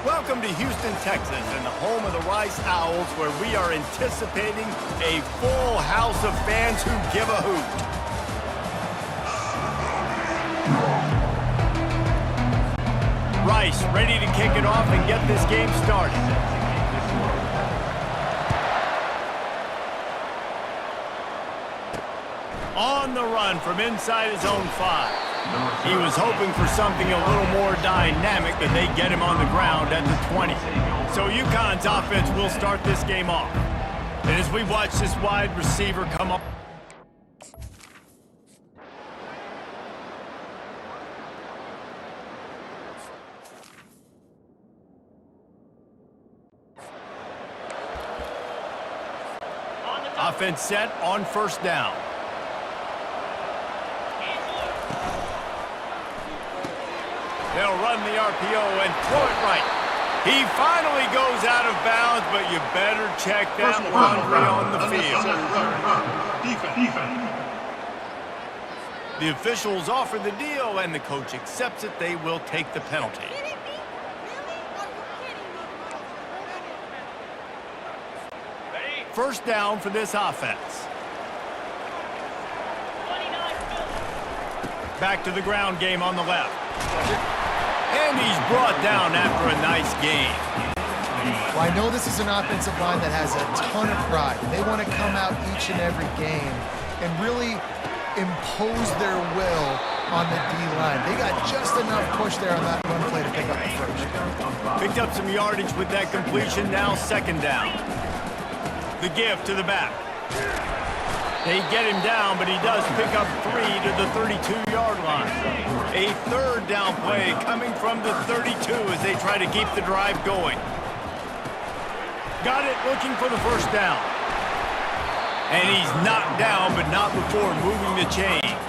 Welcome to Houston, Texas, and the home of the Rice Owls, where we are anticipating a full house of fans who give a hoot. Rice ready to kick it off and get this game started. On the run from inside his own 5. He was hoping for something a little more dynamic, but they get him on the ground at the 20. So UConn's offense will start this game off. And as we watch this wide receiver come up, offense set on first down. They'll run the RPO and throw it right. He finally goes out of bounds, but you better check that laundry on the field. The officials offer the deal, and the coach accepts it. They will take the penalty. First down for this offense. Back to the ground game on the left. And he's brought down after a nice game. Well, I know this is an offensive line that has a ton of pride. They want to come out each and every game and really impose their will on the D-line. They got just enough push there on that run play to pick up the first. Picked up some yardage with that completion. Now second down. The give to the back. They get him down, but he does pick up 3 to the 32-yard line. A third down play coming from the 32 as they try to keep the drive going. Got it, looking for the first down. And he's knocked down, but not before moving the chains.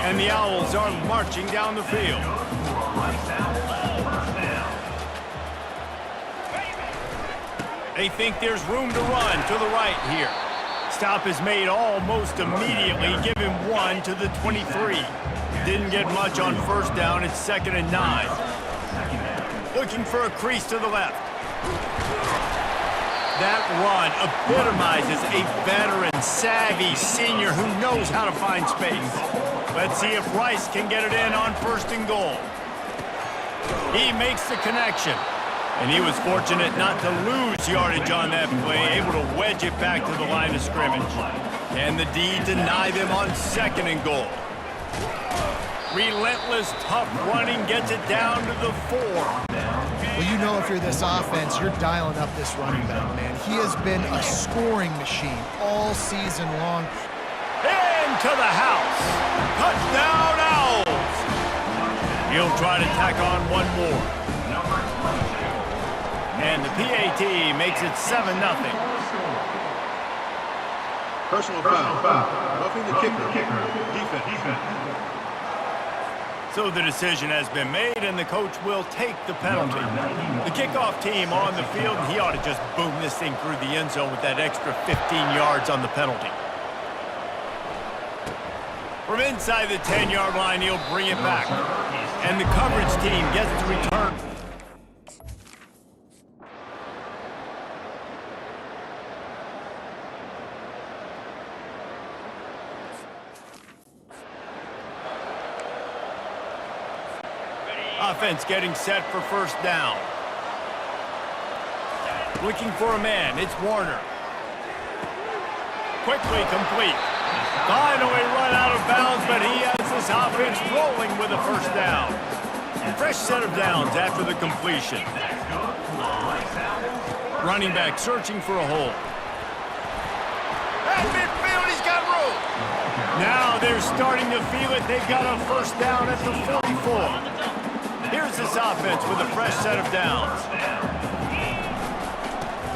And the Owls are marching down the field. They think there's room to run to the right here. Stop is made almost immediately. Give him 1 to the 23. Didn't get much on first down. It's 2nd and 9. Looking for a crease to the left. That run epitomizes a veteran, savvy senior who knows how to find space. Let's see if Rice can get it in on 1st and goal. He makes the connection. And he was fortunate not to lose yardage on that play, able to wedge it back to the line of scrimmage. And the D deny them on 2nd and goal. Relentless, tough running gets it down to the 4. Well, you know if you're this offense, you're dialing up this running back, man. He has been a scoring machine all season long. Into the house. Touchdown, Owls. He'll try to tack on one more. And the PAT makes it 7-0. Personal foul. Roughing the kicker. Defense. So the decision has been made, and the coach will take the penalty. The kickoff team on the field, and he ought to just boom this thing through the end zone with that extra 15 yards on the penalty. From inside the 10-yard line, he'll bring it back. And the coverage team gets the return. Offense getting set for first down. Looking for a man. It's Warner. Quickly complete. Finally run out of bounds, but he has this offense rolling with a first down. Fresh set of downs after the completion. Running back searching for a hole. At midfield, he's got room. Now they're starting to feel it. They've got a first down at the 44. Here's this offense with a fresh set of downs.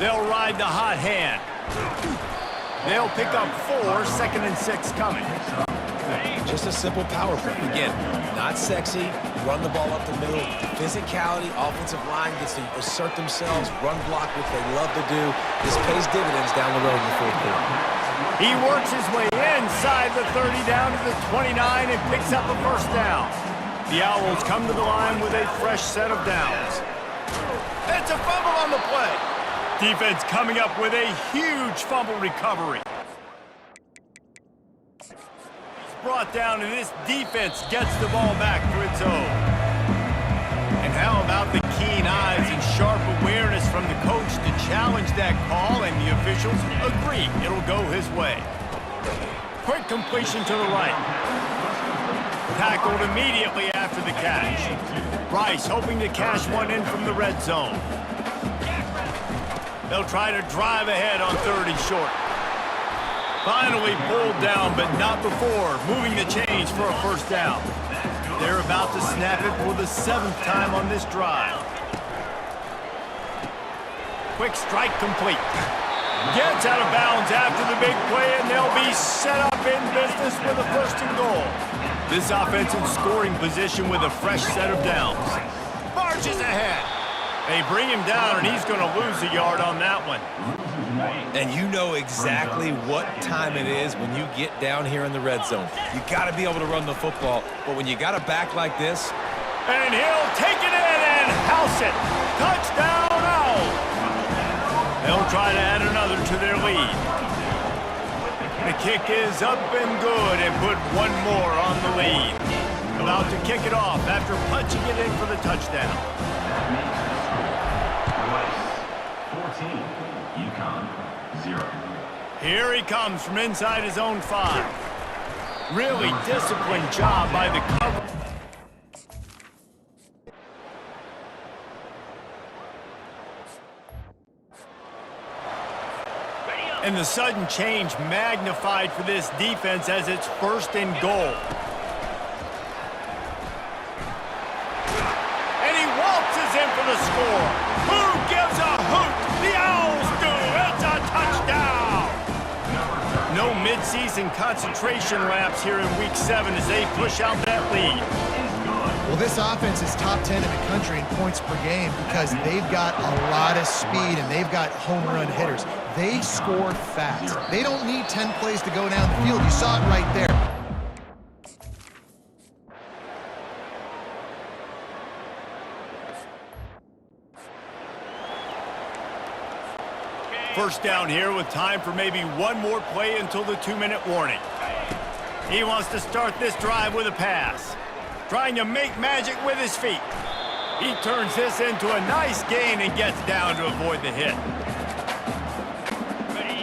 They'll ride the hot hand. They'll pick up 4, 2nd and 6 coming. Just a simple power play. Again, not sexy, run the ball up the middle. Physicality, offensive line gets to assert themselves, run block, which they love to do. This pays dividends down the road in the 4th quarter. He works his way inside the 30 down to the 29 and picks up a first down. The Owls come to the line with a fresh set of downs. It's a fumble on the play. Defense coming up with a huge fumble recovery. It's brought down, and this defense gets the ball back for its own. And how about the keen eyes and sharp awareness from the coach to challenge that call, and the officials agree it'll go his way. Quick completion to the right. Tackled immediately after the catch. Rice hoping to cash one in from the red zone. They'll try to drive ahead on 3rd and short. Finally pulled down, but not before moving the chains for a first down. They're about to snap it for the 7th time on this drive. Quick strike complete. Gets out of bounds after the big play, and they'll be set up in business with a 1st and goal. This offense in scoring position with a fresh set of downs. Marches ahead. They bring him down, and he's going to lose a yard on that one. And you know exactly what time it is when you get down here in the red zone. You got to be able to run the football, but when you got a back like this... And he'll take it in and house it. Touchdown, Owls. They'll try to add another to their lead. The kick is up and good, and put one more on the lead. About to kick it off after punching it in for the touchdown. 14, UConn 0. Here he comes from inside his own 5. Really disciplined job by the cover. And the sudden change magnified for this defense as it's 1st and goal. And he waltzes in for the score. Who gives a hoot? The Owls do. It's a touchdown. No midseason concentration laps here in Week 7 as they push out that lead. Well, this offense is top 10 in the country in points per game because they've got a lot of speed and they've got home run hitters. They score fast. They don't need 10 plays to go down the field. You saw it right there. First down here with time for maybe one more play until the 2-minute warning. He wants to start this drive with a pass. Trying to make magic with his feet. He turns this into a nice gain and gets down to avoid the hit.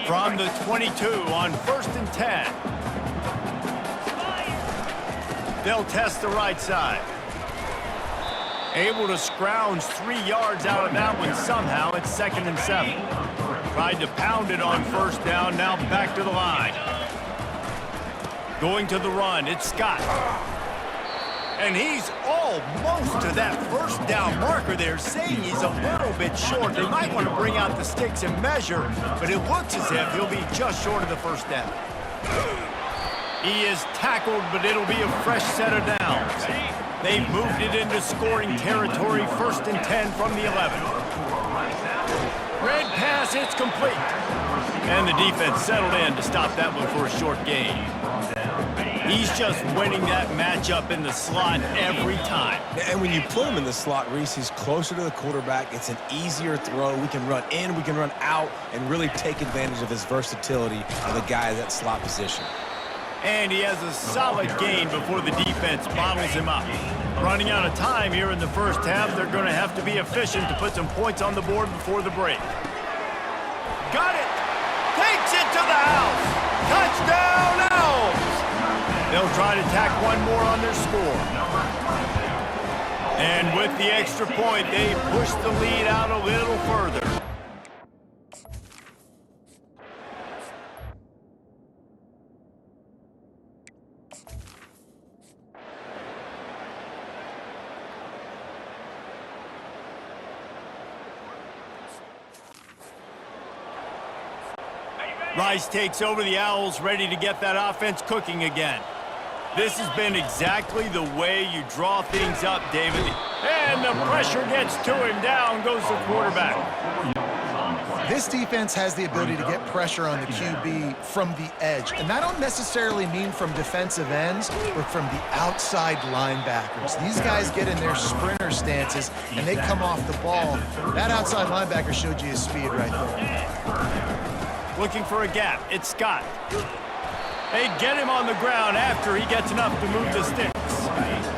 From the 22 on 1st and 10. They'll test the right side. Able to scrounge 3 yards out of that one somehow. It's 2nd and 7. Tried to pound it on 1st down, now back to the line. Going to the run, it's Scott. And he's almost to that 1st down marker there, saying he's a little bit short. They might want to bring out the sticks and measure, but it looks as if he'll be just short of the 1st down. He is tackled, but it'll be a fresh set of downs. They've moved it into scoring territory, 1st and 10 from the 11. Red pass, it's complete. And the defense settled in to stop that one for a short gain. He's just winning that matchup in the slot every time. And when you put him in the slot, Reese, he's closer to the quarterback. It's an easier throw. We can run in, we can run out, and really take advantage of his versatility of the guy in that slot position. And he has a solid gain before the defense bottles him up. Running out of time here in the 1st half, they're going to have to be efficient to put some points on the board before the break. Got it! Takes it to the house! Touchdown, Owls! They'll try to tack one more on their score. And with the extra point, they push the lead out a little further. Rice takes over the Owls, ready to get that offense cooking again. This has been exactly the way you draw things up, David. And the pressure gets to him. Down goes the quarterback. This defense has the ability to get pressure on the QB from the edge. And I don't necessarily mean from defensive ends, but from the outside linebackers. These guys get in their sprinter stances, and they come off the ball. That outside linebacker showed you his speed right there. Looking for a gap. It's Scott. They get him on the ground after he gets enough to move the sticks.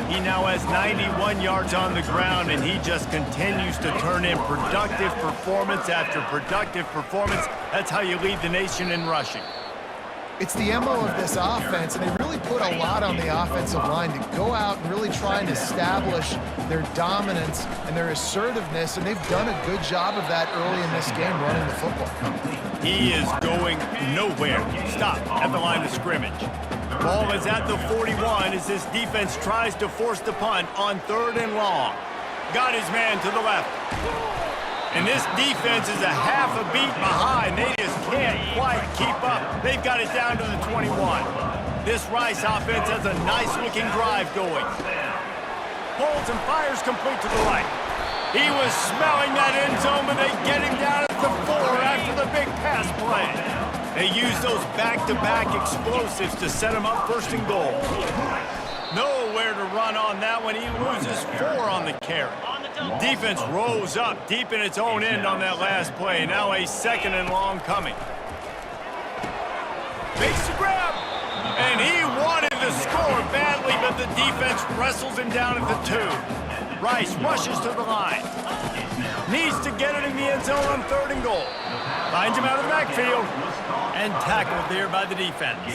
He now has 91 yards on the ground, and he just continues to turn in productive performance after productive performance. That's how you lead the nation in rushing. It's the MO of this offense, and they really put a lot on the offensive line to go out and really try and establish their dominance and their assertiveness, and they've done a good job of that early in this game running the football. He is going nowhere. Stop at the line of scrimmage. Ball is at the 41 as this defense tries to force the punt on 3rd and long. Got his man to the left. And this defense is a half a beat behind. They just can't quite keep up. They've got it down to the 21. This Rice offense has a nice-looking drive going. Pulls and fires complete to the right. He was smelling that end zone, but they get him down at the 4 after the big pass play. They use those back-to-back explosives to set him up 1st and goal. Nowhere to run on that one. He loses 4 on the carry. Defense rose up deep in its own end on that last play. Now a 2nd and long coming. Makes the grab. And he wanted to score badly, but the defense wrestles him down at the 2. Rice rushes to the line. Needs to get it in the end zone on 3rd and goal. Finds him out of the backfield. And tackled there by the defense.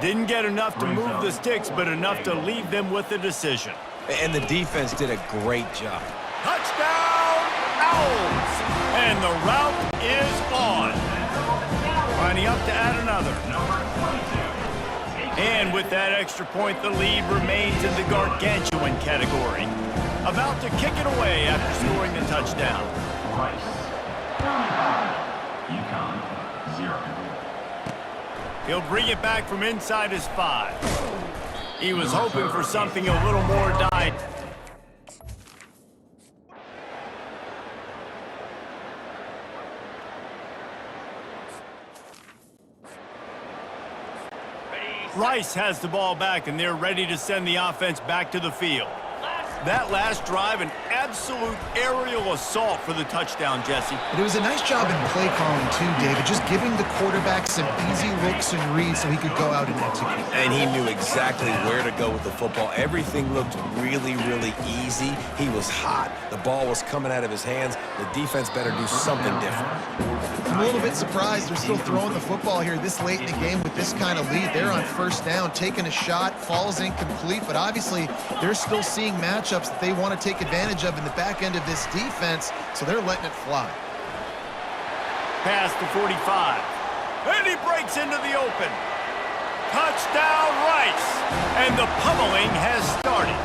Didn't get enough to move the sticks, but enough to leave them with the decision. And the defense did a great job. Touchdown, Owls! And the route is on. Lining up to add another. And with that extra point, the lead remains in the gargantuan category. About to kick it away after scoring the touchdown. UConn, 0. He'll bring it back from inside his 5. He was hoping for something a little more dire. Rice has the ball back, and they're ready to send the offense back to the field. That last drive, an absolute aerial assault for the touchdown, Jesse. But it was a nice job in play calling too, David, just giving the quarterback some easy looks and reads so he could go out and execute. And he knew exactly where to go with the football. Everything looked really, really easy. He was hot. The ball was coming out of his hands. The defense better do something different. I'm a little bit surprised they're still throwing the football here this late in the game with this kind of lead. They're on 1st down, taking a shot, falls incomplete, but obviously they're still seeing matchups that they want to take advantage of in the back end of this defense, so they're letting it fly. Past the 45. And he breaks into the open. Touchdown, Rice. And the pummeling has started.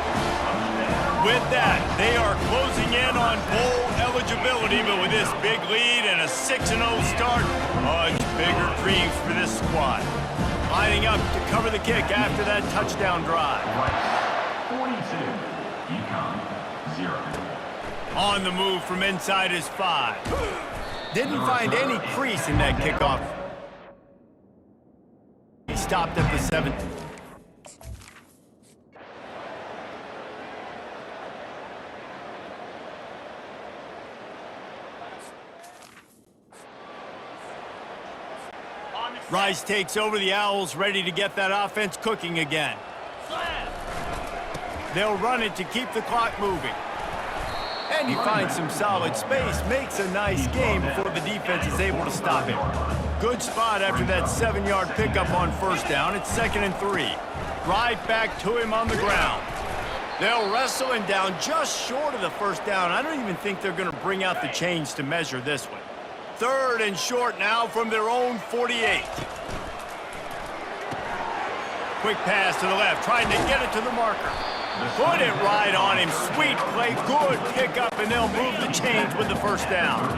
With that, they are closing in on bowl eligibility, but with this big lead and a 6-0 start, much bigger dreams for this squad. Lining up to cover the kick after that touchdown drive. 42, UConn, 0. On the move from inside his 5. Didn't find any crease in that kickoff. He stopped at the 7. Rice takes over. The Owls ready to get that offense cooking again. They'll run it to keep the clock moving. And he finds some solid space, makes a nice game before the defense is able to stop him. Good spot after that 7-yard pickup on 1st down. It's 2nd and 3. Right back to him on the ground. They'll wrestle him down just short of the 1st down. I don't even think they're going to bring out the chains to measure this one. 3rd and short now from their own 48. Quick pass to the left, trying to get it to the marker. Put it right on him. Sweet play, good pickup, and they'll move the chains with the 1st down.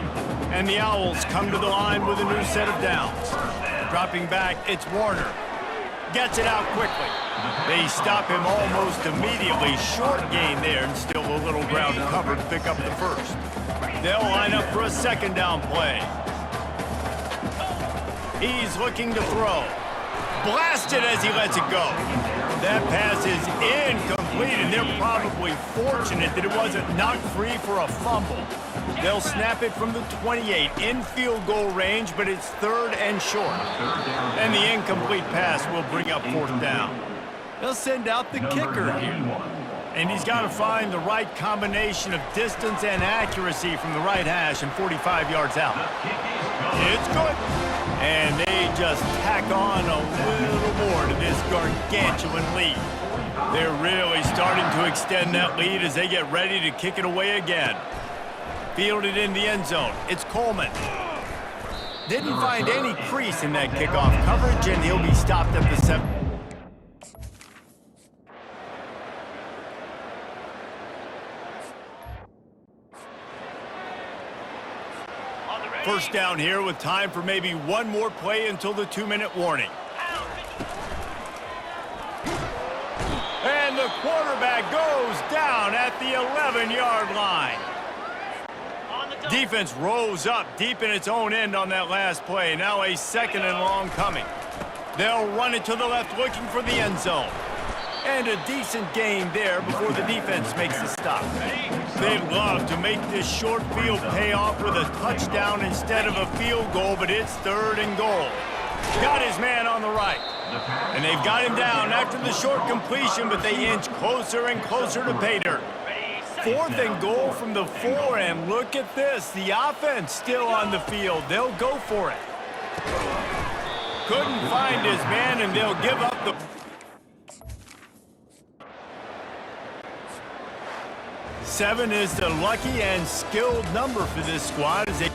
And the Owls come to the line with a new set of downs. Dropping back, it's Warner. Gets it out quickly. They stop him almost immediately. Short gain there, and still a little ground to cover to pick up the 1st. They'll line up for a second down play. He's looking to throw. Blasted as he lets it go. That pass is incomplete, and they're probably fortunate that it wasn't knocked free for a fumble. They'll snap it from the 28 in field goal range, but it's 3rd and short. And the incomplete pass will bring up 4th down. They'll send out the kicker here. And he's got to find the right combination of distance and accuracy from the right hash and 45 yards out. It's good. And they just tack on a little more to this gargantuan lead. They're really starting to extend that lead as they get ready to kick it away again. Fielded in the end zone. It's Coleman. Didn't find any crease in that kickoff coverage, and he'll be stopped at the 7. First down here with time for maybe one more play until the 2-minute warning. And the quarterback goes down at the 11-yard line. Defense rose up deep in its own end on that last play. Now a 2nd and long coming. They'll run it to the left looking for the end zone. And a decent gain there before the defense makes the stop. They'd love to make this short field pay off with a touchdown instead of a field goal, but it's 3rd and goal. Got his man on the right. And they've got him down after the short completion, but they inch closer and closer to pay dirt. 4th and goal from the 4, and look at this. The offense still on the field. They'll go for it. Couldn't find his man, and they'll give up the... 7 is the lucky and skilled number for this squad as they